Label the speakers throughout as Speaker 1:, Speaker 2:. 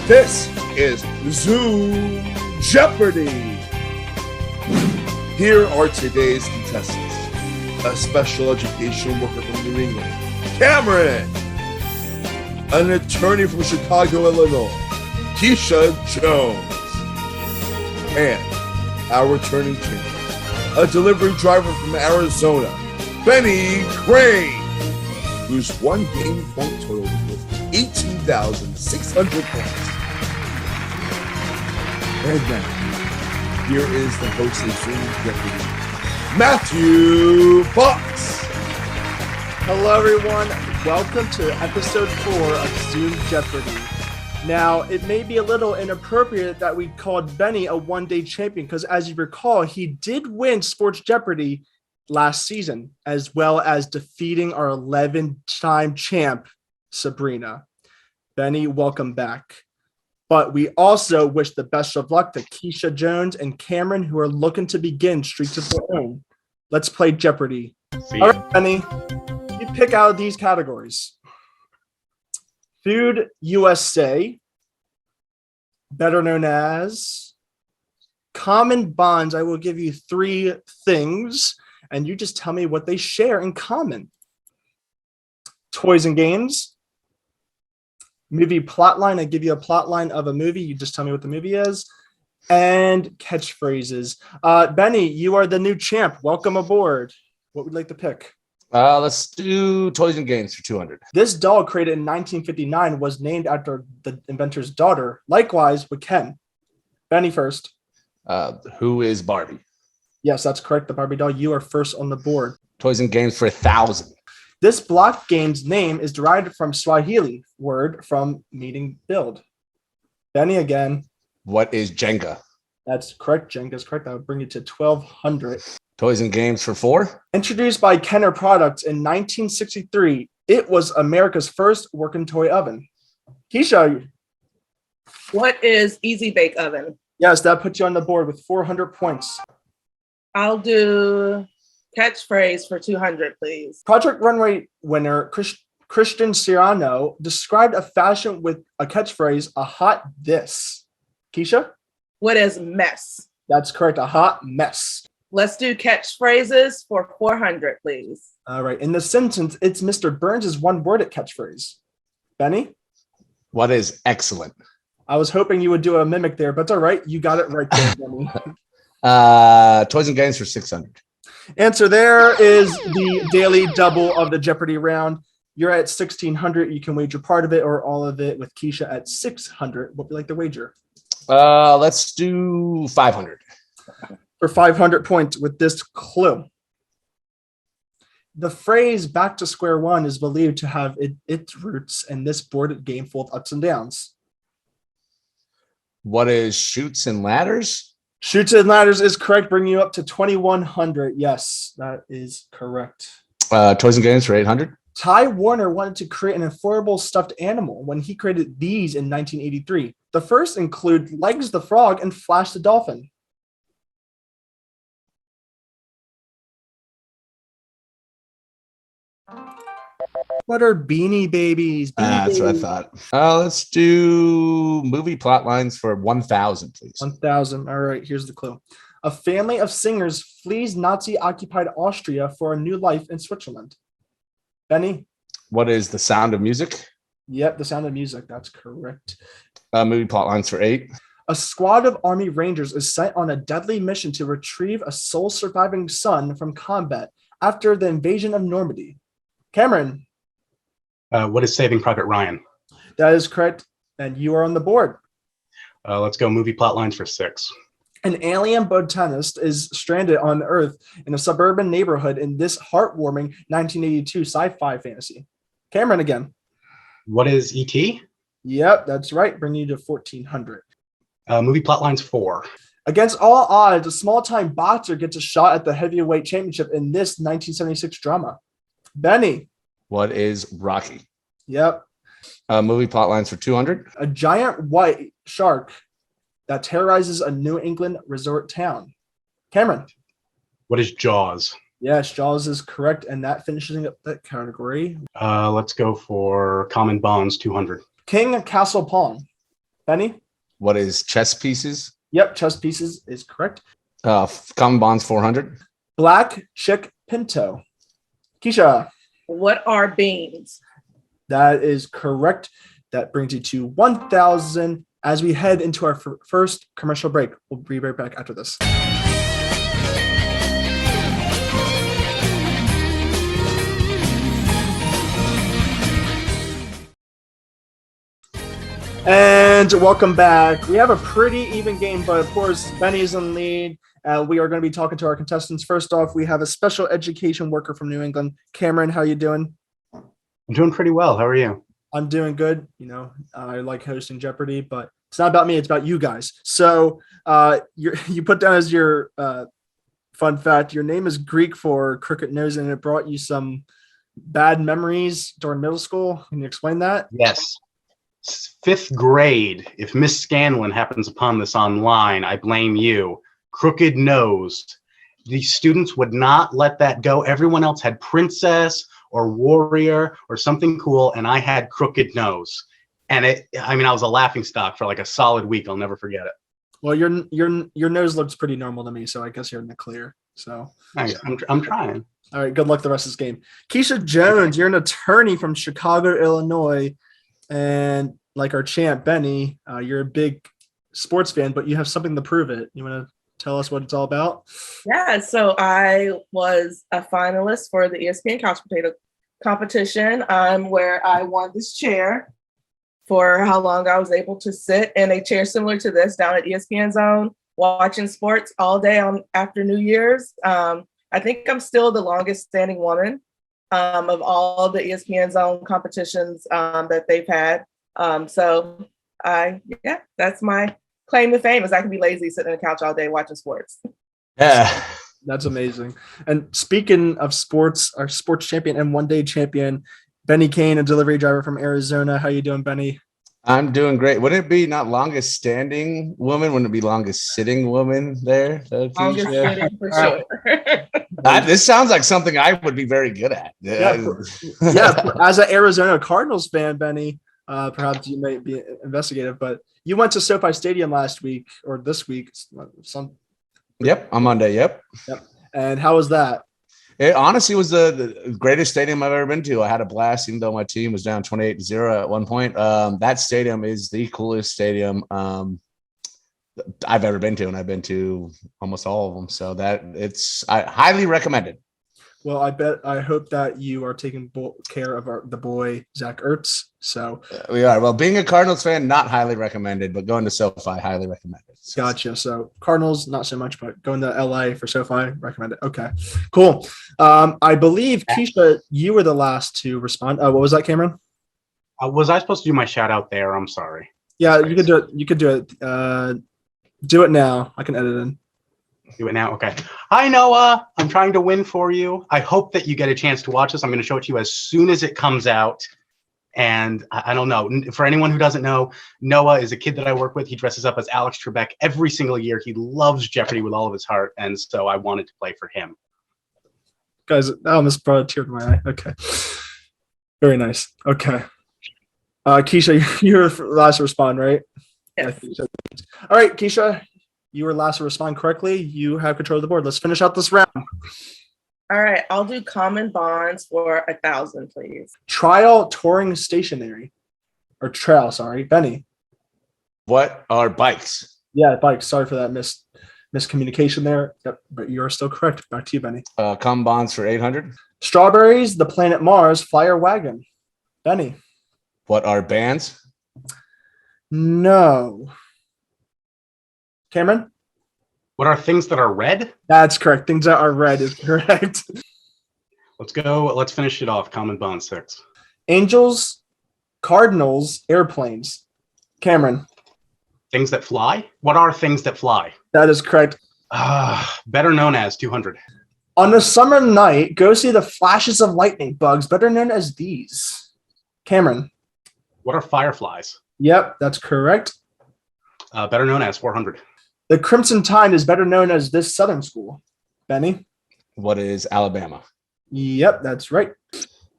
Speaker 1: This is Zoom Jeopardy! Here are today's contestants. A special education worker from New England, Cameron. An attorney from Chicago, Illinois, Keisha Jones. And our returning champion, a delivery driver from Arizona, Benny Crane, whose one game point total was 18,600 points. And now, here is the host of Zoom Jeopardy, Matthew Fox.
Speaker 2: Hello, everyone. Welcome to episode 4 of Zoom Jeopardy. Now, it may be a little inappropriate that we called Benny a one-day champion because, as you recall, he did win Sports Jeopardy last season, as well as defeating our 11-time champ, Sabrina. Benny, welcome back. But we also wish the best of luck to Keisha Jones and Cameron, who are looking to begin streaks of their own. Let's play Jeopardy. All right, Benny, you pick out of these categories. Food U.S.A., better known as common bonds. I will give you 3 things, and you just tell me what they share in common. Toys and games. Movie plotline. I give you a plotline of a movie. You just tell me what the movie is. And catchphrases. Benny, you are the new champ. Welcome aboard. What would you like to pick?
Speaker 1: Let's do toys and games for 200.
Speaker 2: This doll, created in 1959, was named after the inventor's daughter. Likewise with Ken. Benny first.
Speaker 1: Who is Barbie?
Speaker 2: Yes, that's correct. The Barbie doll. You are first on the board.
Speaker 1: Toys and games for 1,000.
Speaker 2: This block game's name is derived from Swahili word from meaning build. Benny again.
Speaker 1: What is Jenga?
Speaker 2: That's correct. Jenga's correct. That would bring you to 1,200.
Speaker 1: Toys and games for 4.
Speaker 2: Introduced by Kenner Products in 1963, it was America's first working toy oven. Keisha.
Speaker 3: What is Easy Bake Oven?
Speaker 2: Yes, that puts you on the board with 400 points.
Speaker 3: I'll do catchphrase for 200, please.
Speaker 2: Project Runway winner Christian Siriano described a fashion with a catchphrase, a hot this. Keisha?
Speaker 3: What is mess?
Speaker 2: That's correct, a hot mess.
Speaker 3: Let's do catchphrases for 400, please.
Speaker 2: All right. In the sentence, it's Mr. Burns' one-worded catchphrase. Benny?
Speaker 1: What is excellent?
Speaker 2: I was hoping you would do a mimic there, but it's all right. You got it right there, Benny.
Speaker 1: Toys and games for 600.
Speaker 2: Answer there is the daily double of the Jeopardy round. You're at 1,600. You can wager part of it or all of it with Keisha at 600. What would you like to wager?
Speaker 1: Let's do 500.
Speaker 2: For 500 points with this clue. The phrase back to square one is believed to have its roots in this boarded game full of ups and downs.
Speaker 1: What is Chutes and Ladders?
Speaker 2: Chutes and Ladders is correct, bringing you up to 2,100. Yes, that is correct.
Speaker 1: Toys and games for 800.
Speaker 2: Ty Warner wanted to create an affordable stuffed animal when he created these in 1983. The first include Legs the Frog and Flash the Dolphin. What are Beanie Babies?
Speaker 1: That's what I thought. Let's do movie plot lines for 1,000, please.
Speaker 2: 1,000. All right, here's the clue. A family of singers flees Nazi-occupied Austria for a new life in Switzerland. Benny?
Speaker 1: What is The Sound of Music?
Speaker 2: Yep, The Sound of Music. That's correct.
Speaker 1: Movie plot lines for 8.
Speaker 2: A squad of Army Rangers is sent on a deadly mission to retrieve a sole surviving son from combat after the invasion of Normandy. Cameron?
Speaker 4: What is Saving Private Ryan?
Speaker 2: That is correct, and you are on the board.
Speaker 4: Let's go movie plot lines for 6.
Speaker 2: An alien botanist is stranded on Earth in a suburban neighborhood in this heartwarming 1982 sci-fi fantasy. Cameron again.
Speaker 4: What is E.T.?
Speaker 2: Yep, that's right, bringing you to 1,400.
Speaker 4: Movie plot lines 4.
Speaker 2: Against all odds, a small-time boxer gets a shot at the heavyweight championship in this 1976 drama. Benny.
Speaker 1: What is Rocky?
Speaker 2: Yep.
Speaker 1: Movie plot lines for 200.
Speaker 2: A giant white shark that terrorizes a New England resort town. Cameron.
Speaker 4: What is Jaws?
Speaker 2: Yes, Jaws is correct, and that finishes up that category.
Speaker 4: Let's go for Common Bonds 200.
Speaker 2: King Castle Pawn. Benny?
Speaker 5: What is chess pieces?
Speaker 2: Yep, chess pieces is correct.
Speaker 5: Common bonds 400.
Speaker 2: Black chick pinto. Keisha?
Speaker 3: What are beans?
Speaker 2: That is correct. That brings you to 1,000 as we head into our first commercial break. We'll be right back after this. And welcome back. We have a pretty even game, but of course, Benny's in the lead. We are going to be talking to our contestants. First off, we have a special education worker from New England. Cameron, how you doing?
Speaker 4: I'm doing pretty well. How are you?
Speaker 2: I'm doing good. You know, I like hosting Jeopardy, but it's not about me. It's about you guys. So you put down as your fun fact, your name is Greek for crooked nose, and it brought you some bad memories during middle school. Can you explain that?
Speaker 4: Yes. 5th grade. If Miss Scanlon happens upon this online, I blame you. Crooked nose. The students would not let that go. Everyone else had princess or warrior or something cool, and I had crooked nose. And I was a laughing stock for like a solid week. I'll never forget it.
Speaker 2: Well, your nose looks pretty normal to me, so I guess you're in the clear. So
Speaker 4: Thanks. I'm trying.
Speaker 2: All right, good luck the rest of this game. Keisha Jones, you're an attorney from Chicago, Illinois. And like our champ, Benny, you're a big sports fan, but you have something to prove it. You want to tell us what it's all about?
Speaker 3: Yeah, so I was a finalist for the ESPN Couch Potato competition, where I won this chair for how long I was able to sit in a chair similar to this down at ESPN Zone, watching sports all day after New Year's. I think I'm still the longest standing woman of all the ESPN Zone competitions that they've had. So that's my claim to fame, is I can be lazy sitting on the couch all day watching sports.
Speaker 5: Yeah.
Speaker 2: That's amazing. And speaking of sports, our sports champion and one-day champion, Benny Kane, a delivery driver from Arizona. How you doing, Benny?
Speaker 5: I'm doing great. Wouldn't it be not longest standing woman? Wouldn't it be longest sitting woman there?
Speaker 3: Longest sitting for sure.
Speaker 5: This sounds like something I would be very good at.
Speaker 2: Yeah. As an Arizona Cardinals fan, Benny, perhaps you might be investigative, but you went to SoFi Stadium last week or this week.
Speaker 5: Yep, on Monday. Yep.
Speaker 2: And how was that?
Speaker 5: It honestly was the greatest stadium I've ever been to. I had a blast, even though my team was down 28-0 at one point. That stadium is the coolest stadium I've ever been to, and I've been to almost all of them. So I highly recommend it.
Speaker 2: Well, I hope that you are taking care of the boy Zach Ertz. So
Speaker 5: we are. Well, being a Cardinals fan, not highly recommended, but going to SoFi, highly recommended.
Speaker 2: Gotcha. So Cardinals, not so much, but going to LA for SoFi, recommend it. Okay, cool. I believe Keisha, you were the last to respond. What was that, Cameron?
Speaker 4: Was I supposed to do my shout out there? I'm sorry.
Speaker 2: Yeah, you could do it. You could do it. Do it now. I can edit in.
Speaker 4: Do it now. Okay. Hi, Noah. I'm trying to win for you. I hope that you get a chance to watch this. I'm going to show it to you as soon as it comes out. And I don't know. For anyone who doesn't know, Noah is a kid that I work with. He dresses up as Alex Trebek every single year. He loves Jeopardy with all of his heart. And so I wanted to play for him.
Speaker 2: Guys, I almost brought a tear to my eye. Okay. Very nice. Okay. Keisha, you were last to respond, right?
Speaker 3: Yes.
Speaker 2: All right, Keisha, you were last to respond correctly. You have control of the board. Let's finish out this round.
Speaker 3: All right, I'll do common bonds for 1,000, please.
Speaker 2: Trial touring stationary. Or trail, sorry. Benny.
Speaker 5: What are bikes?
Speaker 2: Yeah, bikes. Sorry for that miscommunication there. Yep, but you're still correct. Back to you, Benny.
Speaker 5: Common bonds for 800.
Speaker 2: Strawberries, the planet Mars, flyer wagon. Benny.
Speaker 5: What are bands?
Speaker 2: No. Cameron?
Speaker 4: What are things that are red?
Speaker 2: That's correct. Things that are red is correct.
Speaker 4: Let's go. Let's finish it off. Common bond 6.
Speaker 2: Angels, Cardinals, airplanes. Cameron?
Speaker 4: Things that fly? What are things that fly?
Speaker 2: That is correct.
Speaker 4: Better known as 200.
Speaker 2: On a summer night, go see the flashes of lightning bugs, better known as these. Cameron?
Speaker 4: What are fireflies?
Speaker 2: Yep, that's correct.
Speaker 4: Better known as 400.
Speaker 2: The Crimson Tide is better known as this Southern school. Benny?
Speaker 5: What is Alabama?
Speaker 2: Yep, that's right.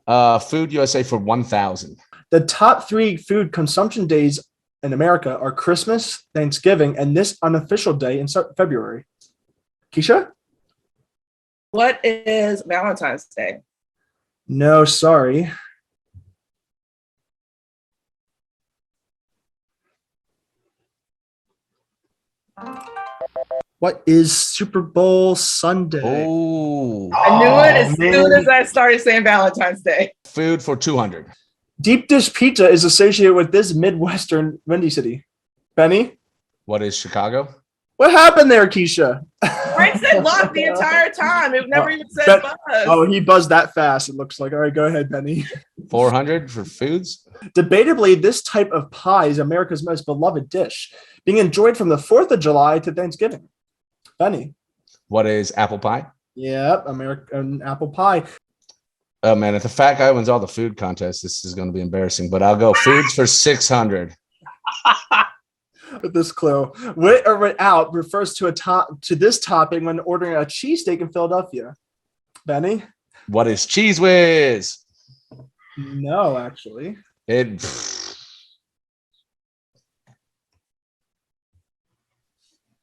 Speaker 5: Food U.S.A. for 1,000.
Speaker 2: The top 3 food consumption days in America are Christmas, Thanksgiving, and this unofficial day in February. Keisha?
Speaker 3: What is Valentine's Day?
Speaker 2: No, sorry. What is Super Bowl Sunday?
Speaker 5: Oh,
Speaker 3: I knew it as
Speaker 2: man.
Speaker 3: soon as I started saying Valentine's Day.
Speaker 5: food for 200.
Speaker 2: Deep dish pizza is associated with this Midwestern windy city. Benny?
Speaker 5: What is Chicago?
Speaker 2: What happened there, Keisha?
Speaker 3: Frank said lock the entire time. It never even said
Speaker 2: but-
Speaker 3: buzz.
Speaker 2: Oh, he buzzed that fast, it looks like. All right, go ahead, Benny.
Speaker 5: 400 for foods.
Speaker 2: Debatably, this type of pie is America's most beloved dish, being enjoyed from the 4th of July to Thanksgiving. Benny?
Speaker 5: What is apple pie?
Speaker 2: Yep, American apple pie.
Speaker 5: Oh man, if the fat guy wins all the food contests, this is going to be embarrassing. But I'll go foods for 600.
Speaker 2: With this clue, wit or wit out refers to this topic when ordering a cheesesteak in Philadelphia. Benny?
Speaker 5: What is cheese whiz?
Speaker 2: No, actually.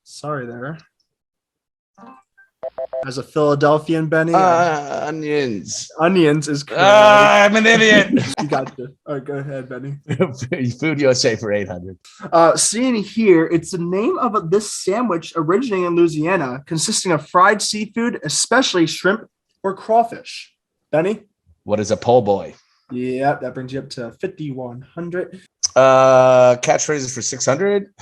Speaker 2: Sorry there. As a Philadelphian, Benny,
Speaker 5: Onions.
Speaker 2: onions is correct.
Speaker 5: I'm an idiot.
Speaker 2: You got this. All right, go ahead, Benny.
Speaker 5: Food USA for 800.
Speaker 2: Seeing here, it's the name of this sandwich originating in Louisiana, consisting of fried seafood, especially shrimp or crawfish. Benny?
Speaker 5: What is a po' boy?
Speaker 2: Yeah, that brings you up to 5,100.
Speaker 5: Catchphrases for 600.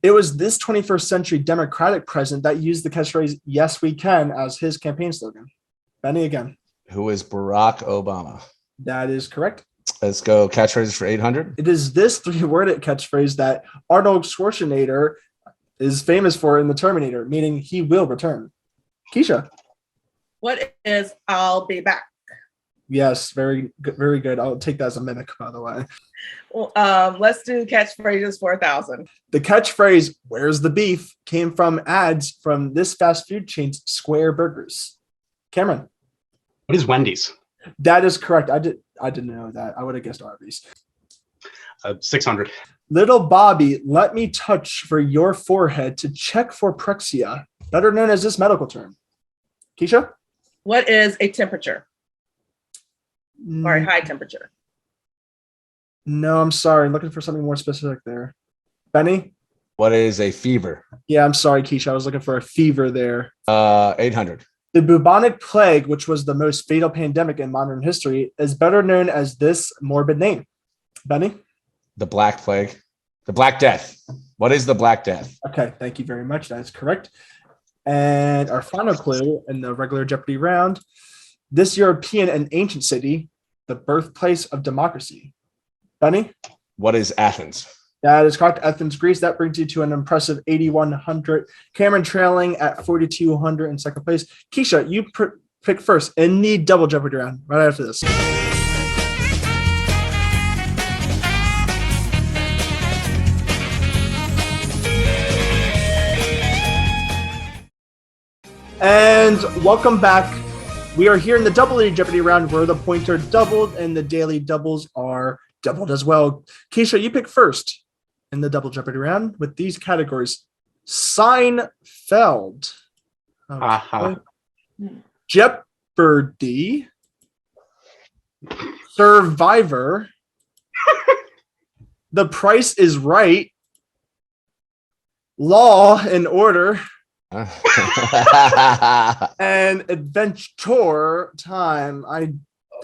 Speaker 2: It was this 21st century Democratic president that used the catchphrase, "Yes, we can," as his campaign slogan. Benny again.
Speaker 5: Who is Barack Obama?
Speaker 2: That is correct.
Speaker 5: Let's go catchphrases for 800.
Speaker 2: It is this three-worded catchphrase that Arnold Schwarzenegger is famous for in The Terminator, meaning he will return. Keisha.
Speaker 3: What is I'll be back?
Speaker 2: Yes, very good. Very good. I'll take that as a mimic, by the way.
Speaker 3: Well, let's do catchphrases for 1,000.
Speaker 2: The catchphrase, "Where's the beef?" came from ads from this fast food chain's Square Burgers. Cameron.
Speaker 4: What is Wendy's?
Speaker 2: That is correct. I didn't know that. I would have guessed Arby's.
Speaker 4: 600.
Speaker 2: Little Bobby, let me touch for your forehead to check for prexia, better known as this medical term. Keisha?
Speaker 3: What is a temperature or a high temperature?
Speaker 2: No, I'm sorry. I'm looking for something more specific there. Benny?
Speaker 5: What is a fever?
Speaker 2: Yeah, I'm sorry, Keisha. I was looking for a fever there.
Speaker 5: 800.
Speaker 2: The bubonic plague, which was the most fatal pandemic in modern history, is better known as this morbid name. Benny?
Speaker 5: The Black Plague. The Black Death. What is the Black Death?
Speaker 2: Okay, thank you very much. That is correct. And our final clue in the regular Jeopardy round, this European and ancient city, the birthplace of democracy. Benny?
Speaker 5: What is Athens?
Speaker 2: That is correct. Athens, Greece. That brings you to an impressive 8,100. Cameron trailing at 4,200 in second place. Keisha, you pick first in the double Jeopardy round right after this. And welcome back. We are here in the double Jeopardy round where the points are doubled and the daily doubles are doubled as well. Keisha, you pick first in the double Jeopardy round with these categories. Seinfeld. Okay. Jeopardy. Survivor. The Price is Right. Law and Order. And Adevntour Time. I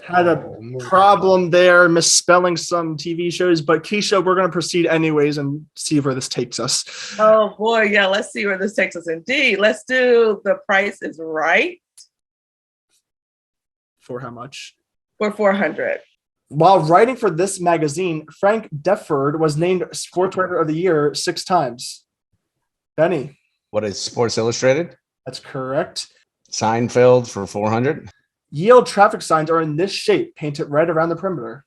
Speaker 2: had a problem there misspelling some TV shows, but Keisha, we're going to proceed anyways and see where this takes us.
Speaker 3: Oh boy, yeah, let's see where this takes us. Indeed, let's do The Price is Right.
Speaker 2: For how much?
Speaker 3: For 400.
Speaker 2: While writing for this magazine, Frank Defford was named Sports Writer of the Year 6 times. Benny.
Speaker 5: What is Sports Illustrated?
Speaker 2: That's correct.
Speaker 5: Seinfeld for 400.
Speaker 2: Yield traffic signs are in this shape, painted right around the perimeter.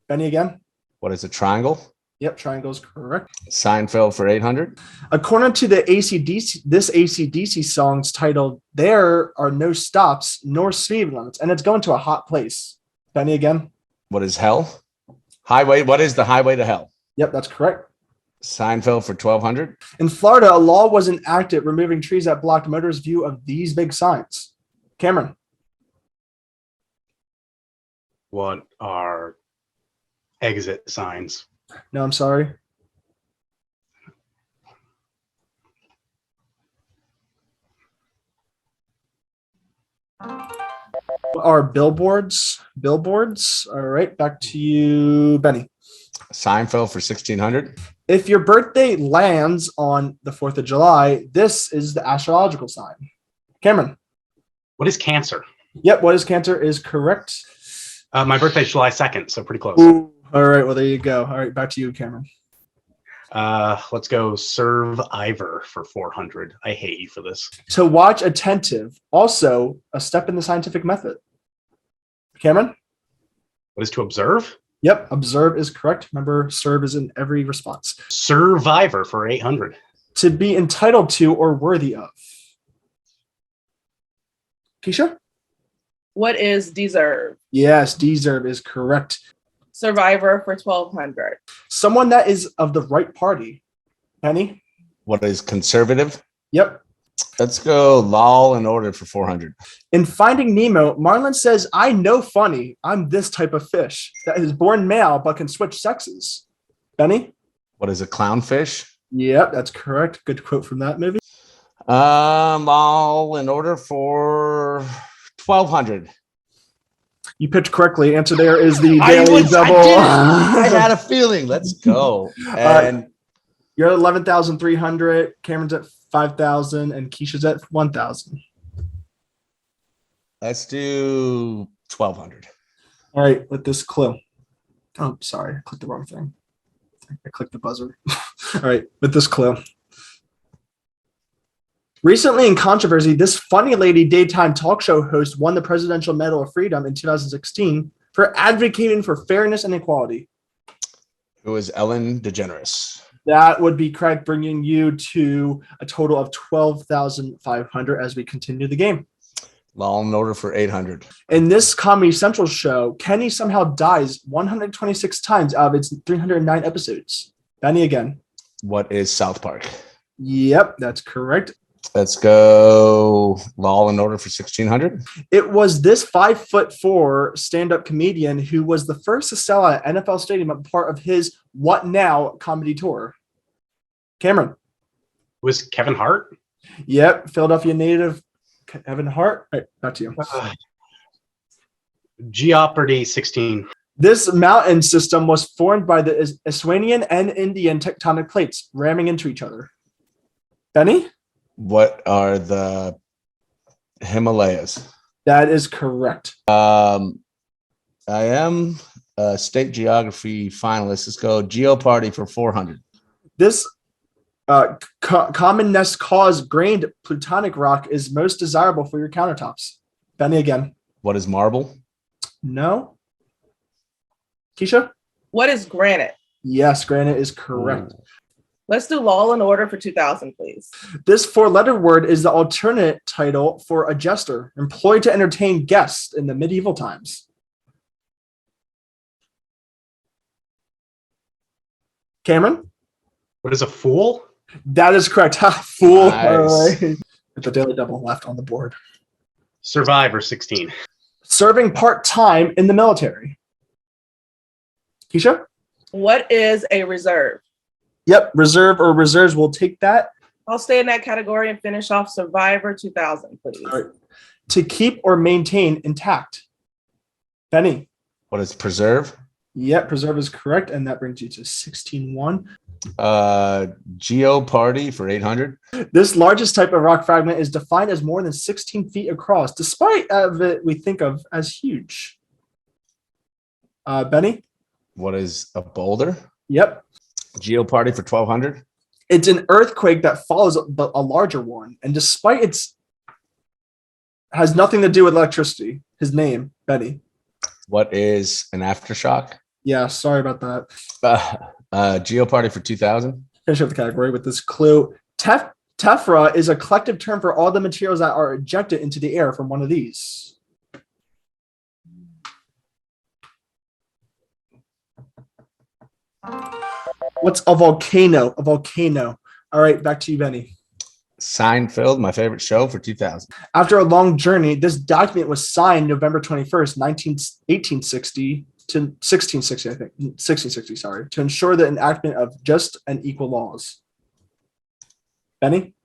Speaker 2: Benny again.
Speaker 5: What is a triangle?
Speaker 2: Yep, triangle is correct.
Speaker 5: Seinfeld for 800. According
Speaker 2: to the AC/DC song's titled, "There Are No Stops Nor Speed Limits," and it's going to a hot place. Benny again.
Speaker 5: What is hell? Highway. What is the highway to hell?
Speaker 2: Yep, that's correct.
Speaker 5: Seinfeld for 1200.
Speaker 2: In Florida, a law was enacted removing trees that blocked motorists' view of these big signs. Cameron.
Speaker 4: What are exit signs?
Speaker 2: No, I'm sorry. What are billboards? Billboards. All right, back to you, Benny.
Speaker 5: Seinfeld for 1600.
Speaker 2: If your birthday lands on the 4th of July, this is the astrological sign. Cameron.
Speaker 4: What is Cancer?
Speaker 2: Yep, what is Cancer is correct.
Speaker 4: My birthday is July 2nd, so pretty close.
Speaker 2: Ooh, all right, well, there you go. All right, back to you, Cameron.
Speaker 4: Let's go Survivor for 400. I hate you for this.
Speaker 2: To watch attentive, also a step in the scientific method. Cameron?
Speaker 4: What is to observe?
Speaker 2: Yep, observe is correct. Remember, serve is in every response.
Speaker 4: Survivor for 800.
Speaker 2: To be entitled to or worthy of. Keisha?
Speaker 3: What is deserve?
Speaker 2: Yes, deserve is correct.
Speaker 3: Survivor for 1200.
Speaker 2: Someone that is of the right party. Penny?
Speaker 5: What is conservative?
Speaker 2: Yep.
Speaker 5: Let's go Law and Order for 400.
Speaker 2: In Finding Nemo, Marlin says, I know funny. I'm this type of fish that is born male but can switch sexes. Benny?
Speaker 5: What is a clownfish?
Speaker 2: Yep, that's correct. Good quote from that movie.
Speaker 5: Law and Order for 1200.
Speaker 2: You picked correctly. Answer there is the
Speaker 5: I
Speaker 2: Daily Double.
Speaker 5: I had a feeling. Let's go. And
Speaker 2: you're at 11,300. Cameron's at 5,000 and Keisha's at 1,000.
Speaker 5: let's do 1200.
Speaker 2: All right, with this clue. Oh, sorry, I clicked the wrong thing. I clicked the buzzer. All right, with this clue. Recently in controversy, this funny lady daytime talk show host won the Presidential Medal of Freedom in 2016 for advocating for fairness and equality.
Speaker 5: Who is Ellen DeGeneres?
Speaker 2: That would be correct, bringing you to a total of 12,500 as we continue the game.
Speaker 5: Law and Order for 800.
Speaker 2: In this Comedy Central show, Kenny somehow dies 126 times out of its 309 episodes. Benny again.
Speaker 5: What is South Park?
Speaker 2: Yep, that's correct.
Speaker 5: Let's go Law and Order for 1600.
Speaker 2: It was this 5'4" stand-up comedian who was the first to sell out an NFL stadium as part of his What Now comedy tour. Cameron.
Speaker 4: Was Kevin Hart?
Speaker 2: Yep, Philadelphia native Kevin Hart. All right, back to you.
Speaker 4: Jeopardy 16.
Speaker 2: This mountain system was formed by the Iswanian and Indian tectonic plates ramming into each other. Benny?
Speaker 5: What are the Himalayas?
Speaker 2: That is correct.
Speaker 5: I am a state geography finalist. Let's go Jeopardy for 400.
Speaker 2: This common nest caused grained plutonic rock is most desirable for your countertops. Benny again.
Speaker 5: What is marble?
Speaker 2: No. Keisha?
Speaker 3: What is granite?
Speaker 2: Yes, granite is correct.
Speaker 5: Ooh.
Speaker 3: Let's do Law and Order for 2000, please.
Speaker 2: This four-letter word is the alternate title for a jester employed to entertain guests in the medieval times. Cameron?
Speaker 4: What is a fool?
Speaker 2: That is correct. Ha, fool.
Speaker 5: Nice.
Speaker 2: All right. With the Daily Double left on the board.
Speaker 4: Survivor 16.
Speaker 2: Serving part-time in the military. Keisha?
Speaker 3: What is a reserve?
Speaker 2: Yep, reserve or reserves will take that.
Speaker 3: I'll stay in that category and finish off Survivor 2000, please.
Speaker 2: All right. To keep or maintain intact. Benny?
Speaker 5: What is preserve?
Speaker 2: Yep, preserve is correct, and that brings you to 16-1.
Speaker 5: Jeopardy for 800.
Speaker 2: This largest type of rock fragment is defined as more than 16 feet across, despite of it we think of as huge. Benny?
Speaker 5: What is a boulder?
Speaker 2: Yep.
Speaker 5: Jeopardy for 1200.
Speaker 2: It's an earthquake that follows a larger one, and despite its has nothing to do with electricity. His name, Benny.
Speaker 5: What is an aftershock?
Speaker 2: Yeah, sorry about that.
Speaker 5: Jeopardy for 2000.
Speaker 2: Finish up the category with this clue. Tephra is a collective term for all the materials that are ejected into the air from one of these. What's a volcano? A volcano. All right, back to you, Benny.
Speaker 5: Seinfeld, my favorite show for 2000.
Speaker 2: After a long journey, this document was signed November 21st, 1860 to 1660, I think. 1660, sorry, to ensure the enactment of just and equal laws. Benny?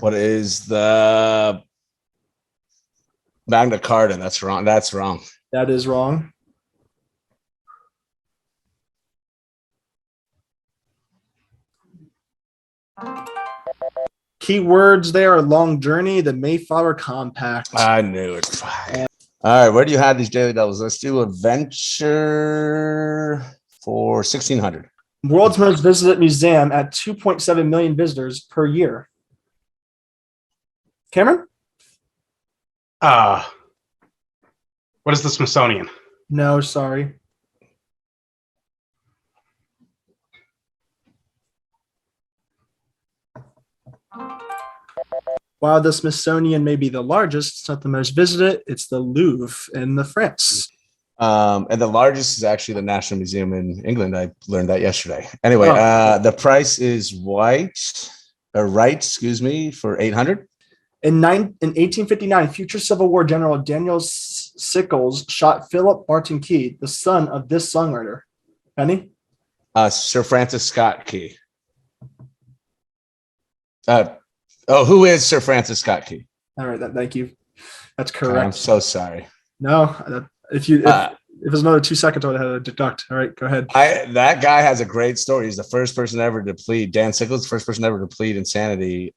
Speaker 5: What is the Magna Carta? That's wrong. That's wrong.
Speaker 2: That is wrong. Keywords there are long journey, the Mayflower Compact.
Speaker 5: I knew it. All right, where do you have these daily doubles? Let's do Adventure for 1600.
Speaker 2: World's most visited museum at 2.7 million visitors per year. Cameron?
Speaker 4: What is the Smithsonian?
Speaker 2: No, sorry. While the Smithsonian may be the largest, it's not the most visited. It's the Louvre in the France.
Speaker 5: And the largest is actually the National Museum in England. I learned that yesterday. Anyway, the price is right, for 800.
Speaker 2: In 1859, future Civil War General Daniel Sickles shot Philip Barton Key, the son of this songwriter. Penny?
Speaker 5: Sir Francis Scott Key. Who is Sir Francis Scott Key?
Speaker 2: All right, thank you. That's correct.
Speaker 5: I'm so sorry.
Speaker 2: No, if it was another 2 seconds, I would have had to deduct. All right, go ahead.
Speaker 5: That guy has a great story. He's the first person ever to plead. Dan Sickles, the first person ever to plead insanity.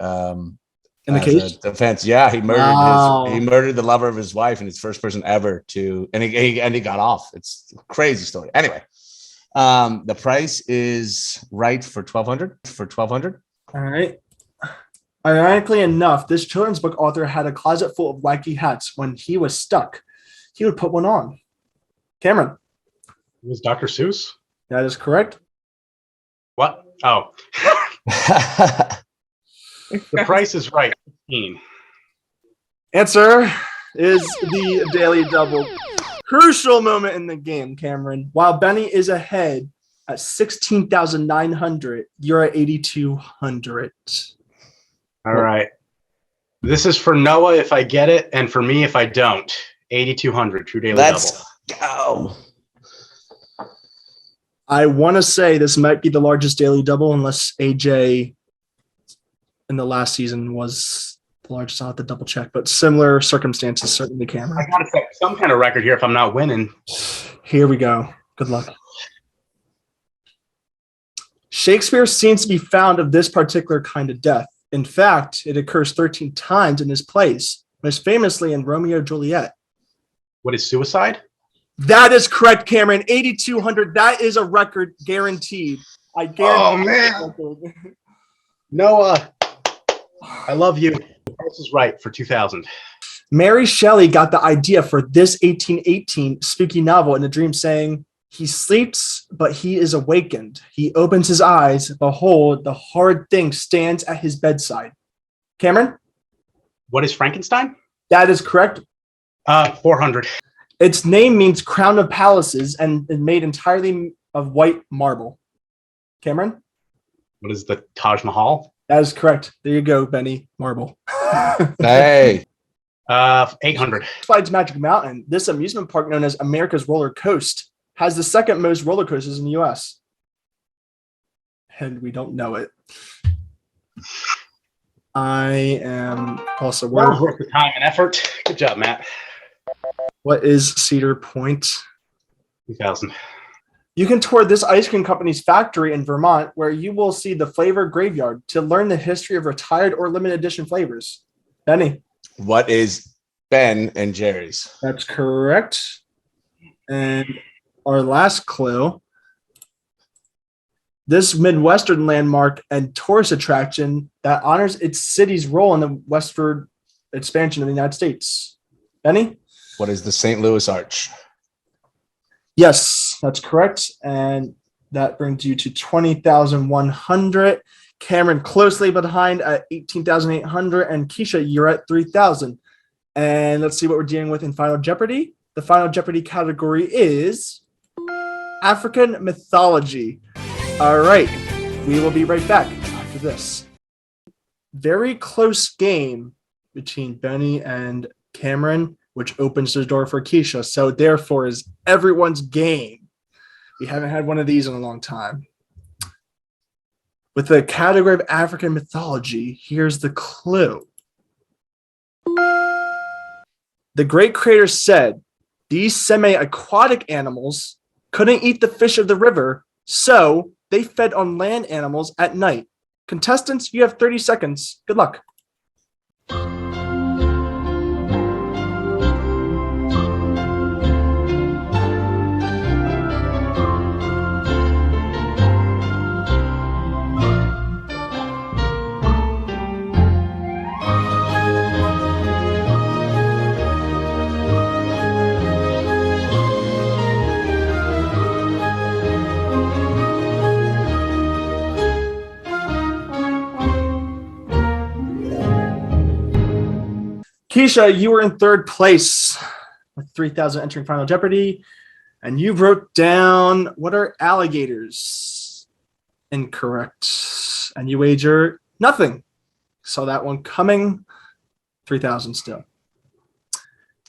Speaker 2: In the case?
Speaker 5: Defense. Yeah, he murdered he murdered the lover of his wife, and he's the first person ever to, and he got off. It's a crazy story. Anyway, the price is right for 1200.
Speaker 2: All right. Ironically enough, this children's book author had a closet full of wacky hats. When he was stuck, he would put one on. Cameron?
Speaker 4: It was Dr. Seuss?
Speaker 2: That is correct.
Speaker 4: What? Oh. The price is right. 15.
Speaker 2: Answer is the Daily Double. Crucial moment in the game, Cameron. While Benny is ahead at 16,900, you're at 8,200.
Speaker 4: All right. This is for Noah if I get it, and for me if I don't. 8,200, true daily double.
Speaker 5: Let's go.
Speaker 2: I want to say this might be the largest daily double, unless AJ in the last season was the largest. I'll have to double check, but similar circumstances, certainly, Cameron.
Speaker 4: I got to set some kind of record here if I'm not winning.
Speaker 2: Here we go. Good luck. Shakespeare seems to be fond of this particular kind of death. In fact, it occurs 13 times in his plays, most famously in Romeo and Juliet.
Speaker 4: What is suicide?
Speaker 2: That is correct, Cameron. 8,200. That is a record guaranteed. I guarantee.
Speaker 4: Oh, man. Noah, I love you. The price is right for 2,000.
Speaker 2: Mary Shelley got the idea for this 1818 spooky novel in a dream, saying, "He sleeps, but he is awakened. He opens his eyes. Behold, the horrid thing stands at his bedside." Cameron?
Speaker 4: What is Frankenstein?
Speaker 2: That is correct.
Speaker 4: 400.
Speaker 2: Its name means crown of palaces and is made entirely of white marble. Cameron?
Speaker 4: What is the Taj Mahal?
Speaker 2: That is correct. There you go, Benny. Marble.
Speaker 5: Hey.
Speaker 4: 800.
Speaker 2: Besides Magic Mountain, this amusement park known as America's Roller Coast has the second most roller coasters in the U.S. And we don't know it. I am also
Speaker 4: worth the time and effort. Good job, Matt.
Speaker 2: What is Cedar Point?
Speaker 4: 2,000.
Speaker 2: You can tour this ice cream company's factory in Vermont, where you will see the flavor graveyard to learn the history of retired or limited edition flavors. Benny?
Speaker 5: What is Ben and Jerry's?
Speaker 2: That's correct. And our last clue. This Midwestern landmark and tourist attraction that honors its city's role in the westward expansion of the United States. Benny?
Speaker 5: What is the St. Louis Arch?
Speaker 2: Yes, that's correct. And that brings you to 20,100. Cameron closely behind at 18,800. And Keisha, you're at 3,000. And let's see what we're dealing with in Final Jeopardy. The Final Jeopardy category is African mythology. All right, we will be right back after this. Very close game between Benny and Cameron, which opens the door for Keisha. So therefore is everyone's game. We haven't had one of these in a long time. With the category of African mythology, here's the clue. The great creator said these semi-aquatic animals couldn't eat the fish of the river, so they fed on land animals at night. Contestants, you have 30 seconds. Good luck. Keisha, you were in third place with 3,000 entering Final Jeopardy, and you wrote down, what are alligators? Incorrect. And you wager nothing. Saw that one coming. 3,000 still.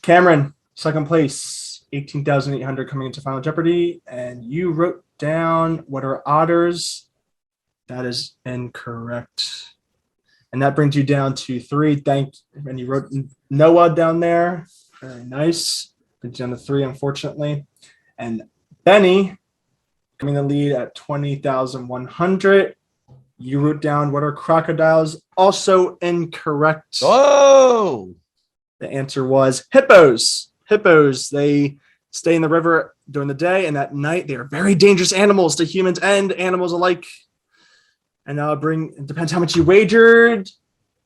Speaker 2: Cameron, second place, 18,800 coming into Final Jeopardy, and you wrote down, what are otters? That is incorrect. And that brings you down to 3. And you wrote Noah down there. Very nice. Brings you down to 3, unfortunately. And Benny coming the lead at 20,100. You wrote down, what are crocodiles? Also incorrect.
Speaker 5: Oh!
Speaker 2: The answer was hippos. Hippos, they stay in the river during the day, and at night they are very dangerous animals to humans and animals alike. And it depends how much you wagered.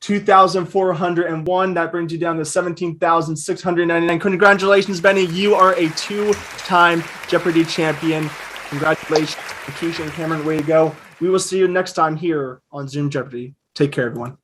Speaker 2: 2,401. That brings you down to 17,699. Congratulations, Benny. You are a 2-time Jeopardy champion. Congratulations, Keisha and Cameron. Way to go. We will see you next time here on Zoom Jeopardy. Take care, everyone.